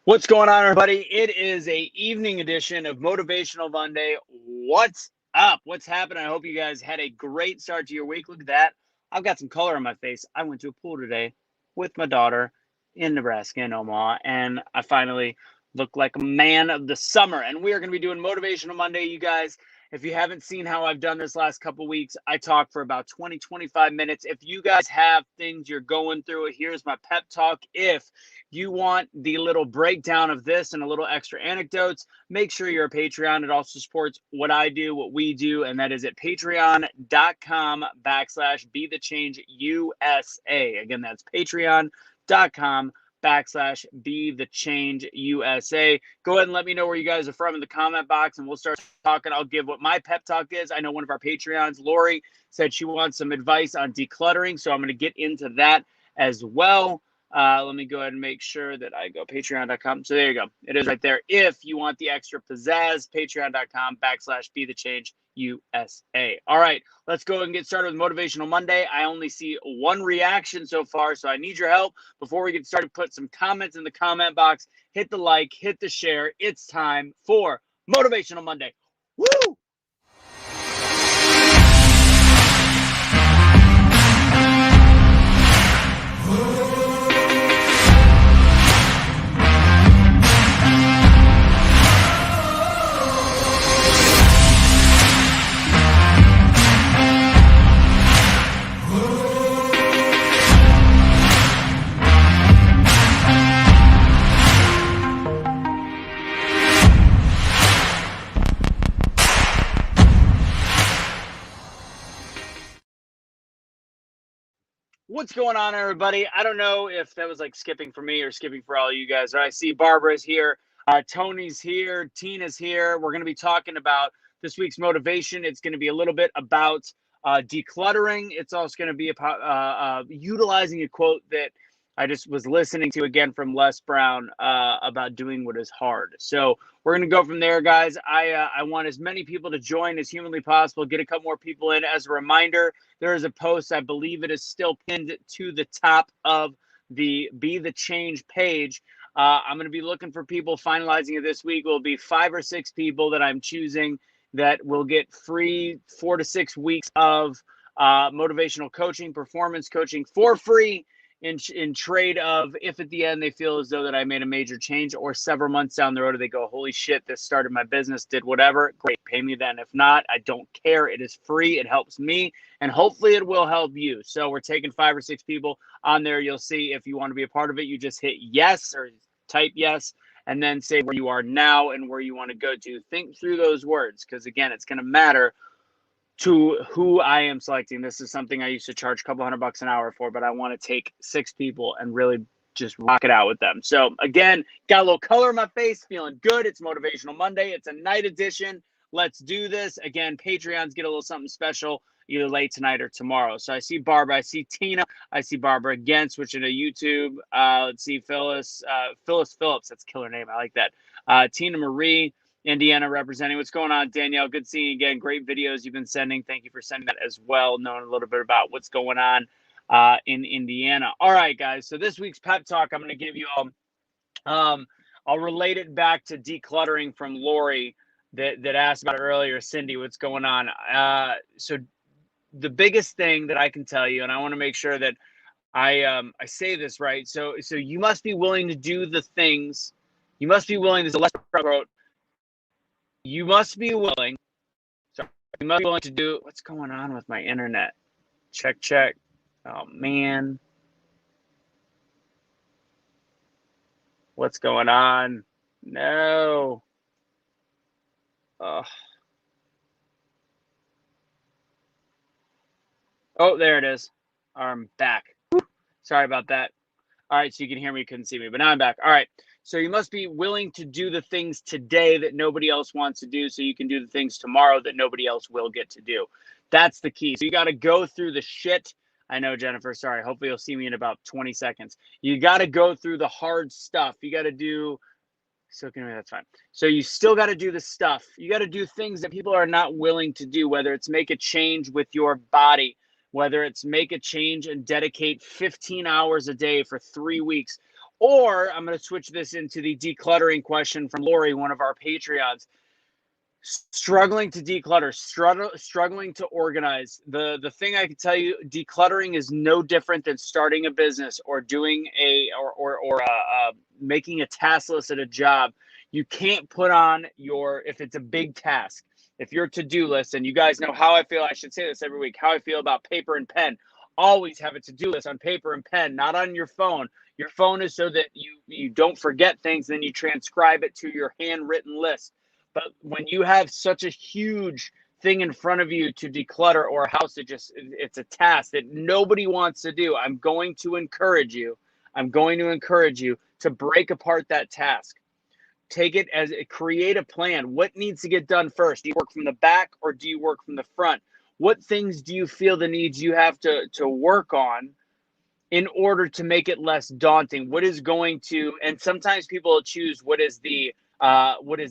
What's going on, everybody? It is a evening edition of Motivational Monday. What's up? What's happening? I hope you guys had a great start to your week. Look at that. I've got some color on my face. I went to a pool today with my daughter in Nebraska, in Omaha, and I finally look like a man of the summer. And we are going to be doing Motivational Monday, you guys. If you haven't seen how I've done this last couple weeks, I talk for about 20, 25 minutes. If you guys have things you're going through, here's my pep talk. If you want the little breakdown of this and a little extra anecdotes, make sure you're a Patreon. It also supports what I do, what we do, and that is at patreon.com/BetheChange USA. Again, that's patreon.com/BetheChange USA. Go ahead and let me know where you guys are from in the comment box, and we'll start talking. I'll give what my pep talk is. I know one of our Patreons, Lori, said she wants some advice on decluttering, so I'm going to get into that as well. Let me go ahead and make sure that I go patreon.com. So there you go. It is right there. If you want the extra pizzazz, patreon.com/BetheChange USA. All right, let's go and get started with Motivational Monday. I only see one reaction so far, so I need your help. Before we get started, put some comments in the comment box. Hit the like, hit the share. It's time for Motivational Monday. Woo! What's going on, everybody? I don't know if that was like skipping for me or skipping for all you guys. I see Barbara's here, Tony's here, Tina's here. We're going to be talking about this week's motivation. It's going to be a little bit about decluttering. It's also going to be about utilizing a quote that I just was listening to again from Les Brown about doing what is hard. So we're going to go from there, guys. I want as many people to join as humanly possible, get a couple more people in. As a reminder, there is a post, I believe it is still pinned to the top of the Be the Change page. I'm going to be looking for people. Finalizing it this week will be 5 or 6 people that I'm choosing that will get free 4 to 6 weeks of motivational coaching, performance coaching for free in trade of if at the end they feel as though that I made a major change, or several months down the road they go, holy shit, this started my business, did whatever, great, pay me then. If not, I don't care. It is free. It helps me, and hopefully it will help you. So we're taking 5 or 6 people on there. You'll see if you want to be a part of it, you just hit yes or type yes, and then say where you are now and where you want to go to. Think through those words, because again, it's going to matter to who I am selecting. This is something I used to charge a couple $100 an hour for, but I want to take 6 people and really just rock it out with them. So again, got a little color in my face, feeling good. It's Motivational Monday. It's a night edition. Let's do this. Again, Patreons get a little something special either late tonight or tomorrow. So I see Barbara, I see Tina, I see Barbara again, switching to YouTube. Let's see Phyllis Phillips. That's a killer name. I like that. Tina Marie, Indiana representing. What's going on, Danielle? Good seeing you again. Great videos you've been sending. Thank you for sending that as well, knowing a little bit about what's going on in Indiana. All right, guys. So this week's pep talk, I'm going to give you all. I'll relate it back to decluttering from Lori that asked about it earlier. Cindy, what's going on? So the biggest thing that I can tell you, and I want to make sure that I say this right. So you must be willing to do the things. You must be willing. There's a lesson I wrote. You must be willing. Sorry, you must be willing to do. What's going on with my internet? Check. Oh man, what's going on? No. Oh, there it is. I'm back. Sorry about that. All right, so you can hear me, couldn't see me, but now I'm back. All right. So you must be willing to do the things today that nobody else wants to do, so you can do the things tomorrow that nobody else will get to do. That's the key. So you got to go through the shit. I know, Jennifer, sorry. Hopefully you'll see me in about 20 seconds. You got to go through the hard stuff. You got to do, so that's fine. So you still got to do the stuff. You got to do things that people are not willing to do, whether it's make a change with your body, whether it's make a change and dedicate 15 hours a day for 3 weeks, Or I'm going to switch this into the decluttering question from Lori, one of our Patreons. Struggling to declutter, struggling to organize. The thing I can tell you, decluttering is no different than starting a business or doing making a task list at a job. You can't put on if it's a big task, if your to-do list, and you guys know how I feel, I should say this every week, how I feel about paper and pen. Always have a to-do list on paper and pen, not on your phone. Your phone is so that you don't forget things, then you transcribe it to your handwritten list. But when you have such a huge thing in front of you to declutter, or a house that it's a task that nobody wants to do, I'm going to encourage you to break apart that task. Take it create a plan. What needs to get done first? Do you work from the back or do you work from the front? What things do you feel the needs you have to work on in order to make it less daunting? What is going to, and sometimes people choose what is the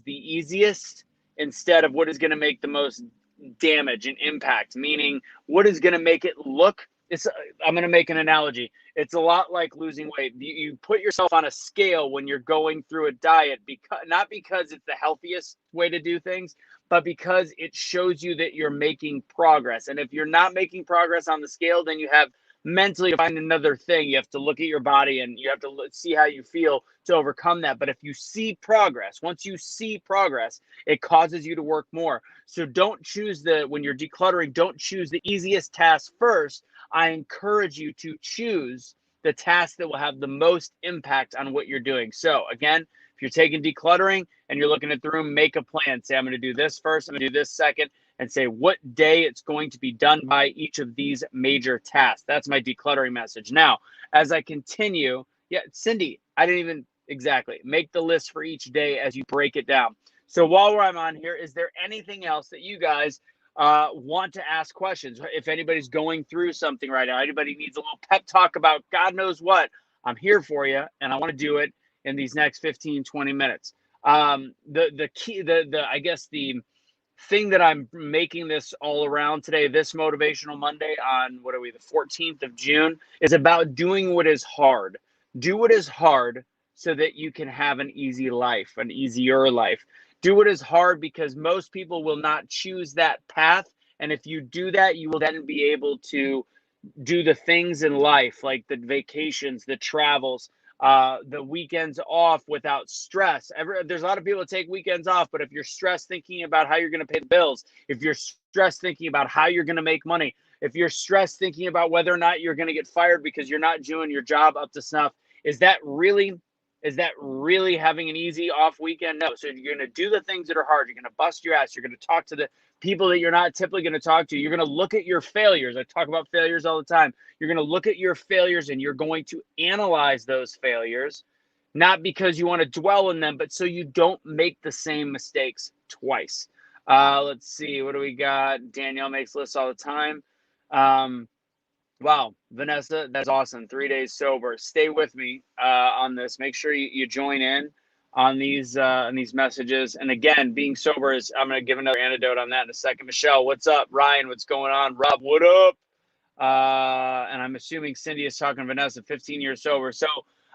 easiest instead of what is going to make the most damage and impact, meaning what is going to make it look. I'm going to make an analogy. It's a lot like losing weight. You put yourself on a scale when you're going through a diet, not because it's the healthiest way to do things, but because it shows you that you're making progress. And if you're not making progress on the scale, then you have mentally to find another thing. You have to look at your body and you have to see how you feel to overcome that. But if you see progress, once you see progress, it causes you to work more. So don't choose when you're decluttering, don't choose the easiest task first. I encourage you to choose the task that will have the most impact on what you're doing. So again, if you're taking decluttering and you're looking at the room, make a plan. Say, I'm going to do this first, I'm going to do this second, and say what day it's going to be done by each of these major tasks. That's my decluttering message. Now, as I continue, Cindy, I didn't even exactly make the list for each day as you break it down. So while I'm on here, is there anything else that you guys want to ask questions? If anybody's going through something right now, anybody needs a little pep talk about God knows what, I'm here for you, and I want to do it in these next 15, 20 minutes. The key, I guess the thing that I'm making this all around today, this Motivational Monday on, what are we, the 14th of June, is about doing what is hard. Do what is hard so that you can have an easy life, an easier life. Do what is hard because most people will not choose that path. And if you do that, you will then be able to do the things in life, like the vacations, the travels, the weekends off without stress. There's a lot of people that take weekends off, but if you're stressed thinking about how you're going to pay the bills, if you're stressed thinking about how you're going to make money, if you're stressed thinking about whether or not you're going to get fired because you're not doing your job up to snuff, is that really having an easy off weekend? No. So you're going to do the things that are hard. You're going to bust your ass. You're going to talk to the people that you're not typically going to talk to. You're going to look at your failures. I talk about failures all the time. You're going to look at your failures and you're going to analyze those failures, not because you want to dwell in them, but so you don't make the same mistakes twice. Let's see. What do we got? Danielle makes lists all the time. Wow, Vanessa, that's awesome. 3 days sober. Stay with me on this. Make sure you join in on these messages. And again, being sober is, I'm going to give another anecdote on that in a second. Michelle, what's up? Ryan, what's going on? Rob, what up? And I'm assuming Cindy is talking to Vanessa, 15 years sober. So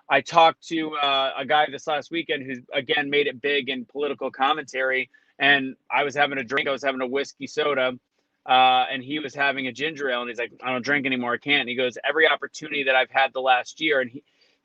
I talked to a guy this last weekend who, again, made it big in political commentary. And I was having a drink. I was having a whiskey soda. And he was having a ginger ale, and he's like, I don't drink anymore. I can't. And he goes, every opportunity that I've had the last year, and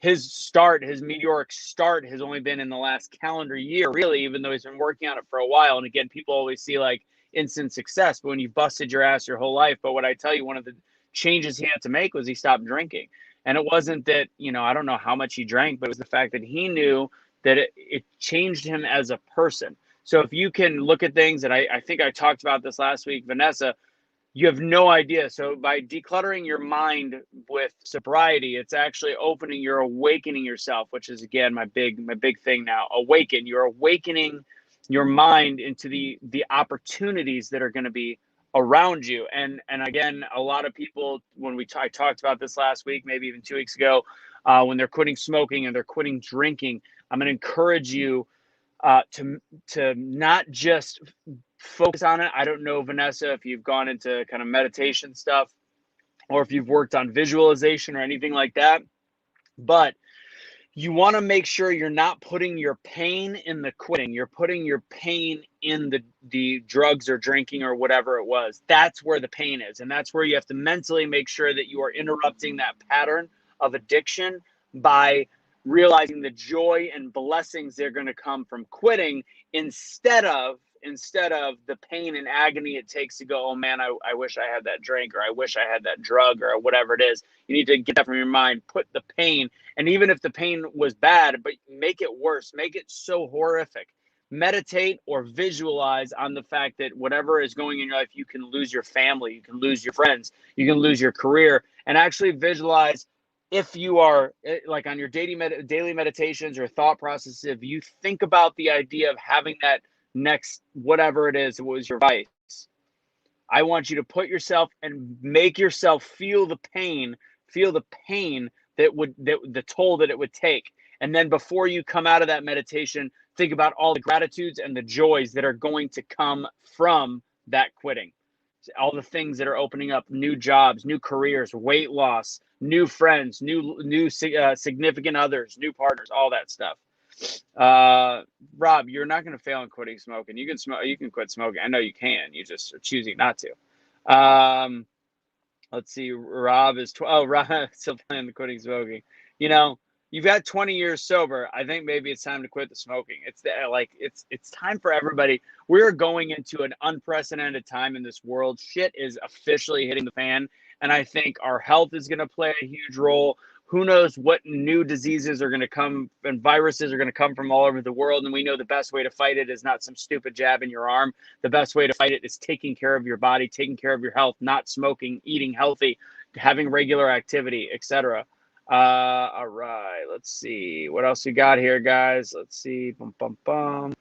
his meteoric start has only been in the last calendar year, really, even though he's been working on it for a while. And again, people always see like instant success, but when you've busted your ass your whole life. But what I tell you, one of the changes he had to make was he stopped drinking. And it wasn't that, I don't know how much he drank, but it was the fact that he knew that it changed him as a person. So if you can look at things, and I think I talked about this last week, Vanessa, you have no idea. So by decluttering your mind with sobriety, it's actually you're awakening yourself, which is, again, my big thing now. Awaken. You're awakening your mind into the opportunities that are going to be around you. And again, a lot of people, when I talked about this last week, maybe even 2 weeks ago, when they're quitting smoking and they're quitting drinking, I'm going to encourage you to not just focus on it. I don't know, Vanessa, if you've gone into kind of meditation stuff or if you've worked on visualization or anything like that, but you want to make sure you're not putting your pain in the quitting. You're putting your pain in the drugs or drinking or whatever it was. That's where the pain is. And that's where you have to mentally make sure that you are interrupting that pattern of addiction by realizing the joy and blessings that are going to come from quitting instead of the pain and agony it takes to go, oh man, I wish I had that drink, or I wish I had that drug, or whatever it is. You need to get that from your mind, put the pain. And even if the pain was bad, but make it worse, make it so horrific. Meditate or visualize on the fact that whatever is going in your life, you can lose your family, you can lose your friends, you can lose your career, and actually visualize if you are like on your daily meditations or thought processes, if you think about the idea of having that next, whatever it is, it was your vice. I want you to put yourself and make yourself feel the pain that the toll that it would take. And then before you come out of that meditation, think about all the gratitudes and the joys that are going to come from that quitting. All the things that are opening up, new jobs, new careers, weight loss, new friends, new significant others, new partners, all that stuff. Rob, you're not going to fail in quitting smoking. You can smoke. You can quit smoking. I know you can. You just are choosing not to. Let's see. Rob is Rob still planning the quitting smoking. You know, you've got 20 years sober. I think maybe it's time to quit the smoking. It's time for everybody. We're going into an unprecedented time in this world. Shit is officially hitting the fan, and I think our health is going to play a huge role. Who knows what new diseases are going to come and viruses are going to come from all over the world. And we know the best way to fight it is not some stupid jab in your arm. The best way to fight it is taking care of your body, taking care of your health, not smoking, eating healthy, having regular activity, etc. All right, let's see what else we got here, guys. Let's see. Bum, bum, bum.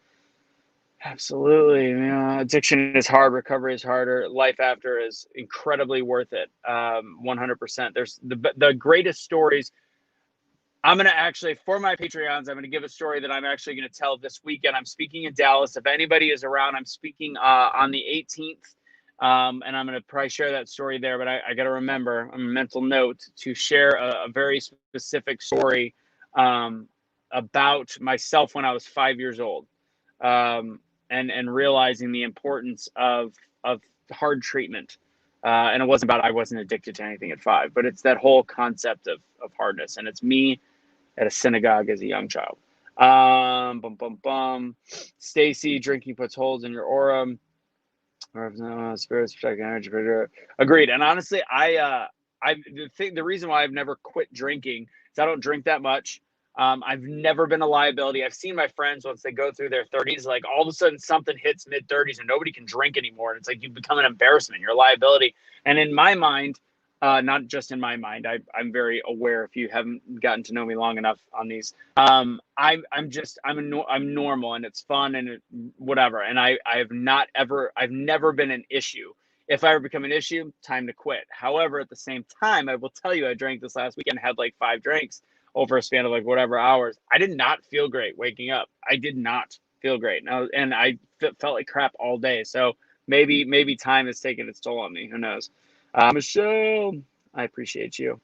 Absolutely. Addiction is hard. Recovery is harder. Life after is incredibly worth it. 100%. There's the greatest stories. I'm going to actually, for my Patreons, I'm going to give a story that I'm actually going to tell this weekend. I'm speaking in Dallas. If anybody is around, I'm speaking on the 18th. And I'm going to probably share that story there. But I got to remember, on a mental note, to share a very specific story about myself when I was 5 years old. And realizing the importance of hard treatment. And it wasn't about I wasn't addicted to anything at 5, but it's that whole concept of hardness. And it's me at a synagogue as a young child. Stacy, drinking puts holes in your aura. Spirits protect energy. Agreed. And honestly, the reason why I've never quit drinking is I don't drink that much. I've never been a liability. I've seen my friends once they go through their 30s, like all of a sudden something hits mid 30s and nobody can drink anymore. And it's like you become an embarrassment. You're a liability. And in my mind, not just in my mind, I'm very aware. If you haven't gotten to know me long enough on these, I'm normal and it's fun and whatever. And I've never been an issue. If I ever become an issue, time to quit. However, at the same time, I will tell you, I drank this last weekend, had like 5 drinks over a span of like whatever hours. I did not feel great waking up. I did not feel great. And I felt like crap all day. So maybe time has taken its toll on me. Who knows? Michelle, I appreciate you.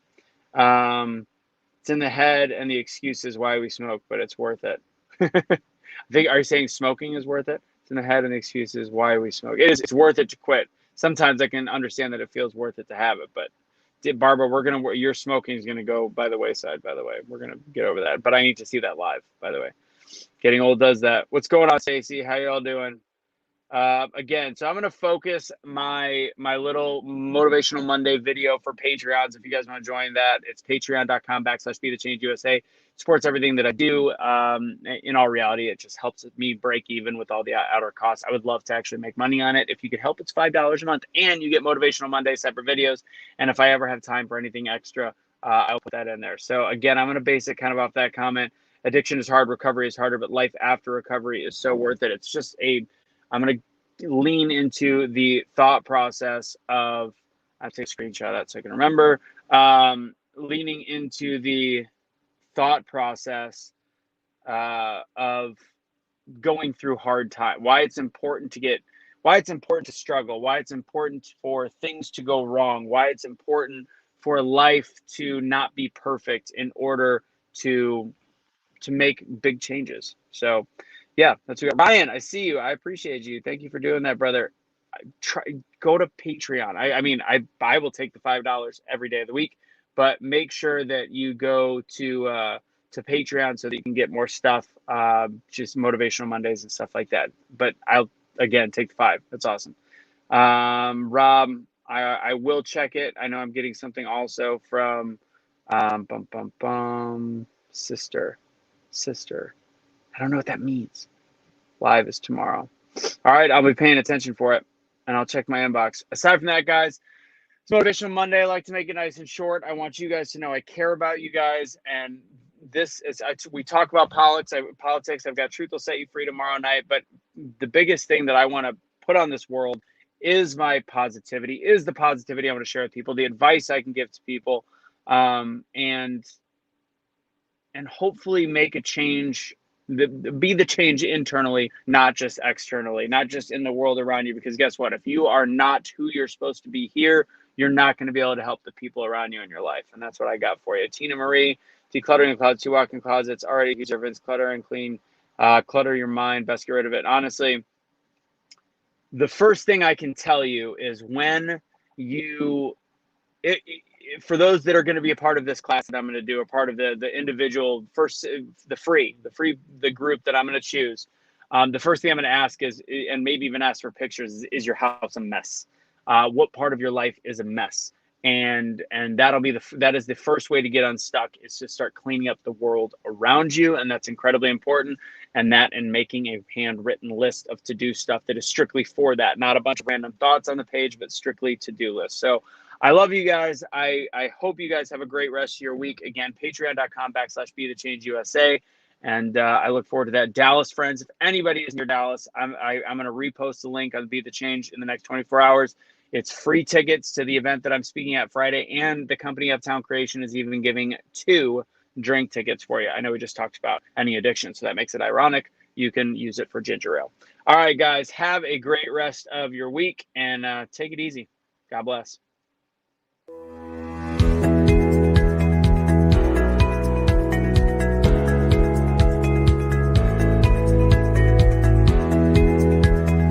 It's in the head and the excuses why we smoke, but it's worth it. Are you saying smoking is worth it? It's in the head and the excuses why we smoke. It's worth it to quit. Sometimes I can understand that it feels worth it to have it, but Barbara, your smoking is gonna go by the wayside. By the way, we're gonna get over that. But I need to see that live. By the way, getting old does that. What's going on, Stacey? How y'all doing? Again, so I'm going to focus my little Motivational Monday video for Patreons. If you guys want to join that, it's patreon.com/BetheChange USA. Supports everything that I do. In all reality, it just helps me break even with all the outer costs. I would love to actually make money on it. If you could help, it's $5 a month, and you get Motivational Monday separate videos. And if I ever have time for anything extra, I'll put that in there. So again, I'm going to base it kind of off that comment. Addiction is hard, recovery is harder, but life after recovery is so worth it. It's just I'm going to lean into the thought process of, I have to take a screenshot of that so I can remember, leaning into the thought process of going through hard time, why it's important to struggle, why it's important for things to go wrong, why it's important for life to not be perfect in order to to make big changes. So yeah, that's what Ryan, I see you. I appreciate you. Thank you for doing that, brother. Go to Patreon. I mean, I will take the $5 every day of the week, but make sure that you go to Patreon so that you can get more stuff, just motivational Mondays and stuff like that. But I'll again take the 5. That's awesome. Rob, I will check it. I know I'm getting something also from sister. I don't know what that means. Live is tomorrow. All right, I'll be paying attention for it, and I'll check my inbox. Aside from that, guys, it's Motivational Monday. I like to make it nice and short. I want you guys to know I care about you guys, and this is we talk about politics. I've got Truth Will Set You Free tomorrow night, but the biggest thing that I want to put on this world is my positivity, is the positivity I want to share with people, the advice I can give to people, and hopefully make a change, be the change internally, not just externally, not just in the world around you. Because guess what? If you are not who you're supposed to be here, you're not going to be able to help the people around you in your life. And that's what I got for you. Tina Marie, decluttering closets, 2 walk-in closets, already conservatives, clutter and clean, clutter your mind, best get rid of it. Honestly, the first thing I can tell you is when you, for those that are going to be a part of this class that I'm going to do, a part of the individual first, the group that I'm going to choose, the first thing I'm going to ask is, and maybe even ask for pictures, is your house a mess? What part of your life is a mess? And that is the first way to get unstuck, is to start cleaning up the world around you. And that's incredibly important. And making a handwritten list of to-do stuff that is strictly for that, not a bunch of random thoughts on the page, but strictly to-do lists. So I love you guys. I hope you guys have a great rest of your week. Again, patreon.com/BeTheChange USA. And I look forward to that. Dallas friends, if anybody is near Dallas, I'm going to repost the link on Be The Change in the next 24 hours. It's free tickets to the event that I'm speaking at Friday, and the company Uptown Creation is even giving 2 drink tickets for you. I know we just talked about any addiction, so that makes it ironic. You can use it for ginger ale. All right, guys, have a great rest of your week, and take it easy. God bless.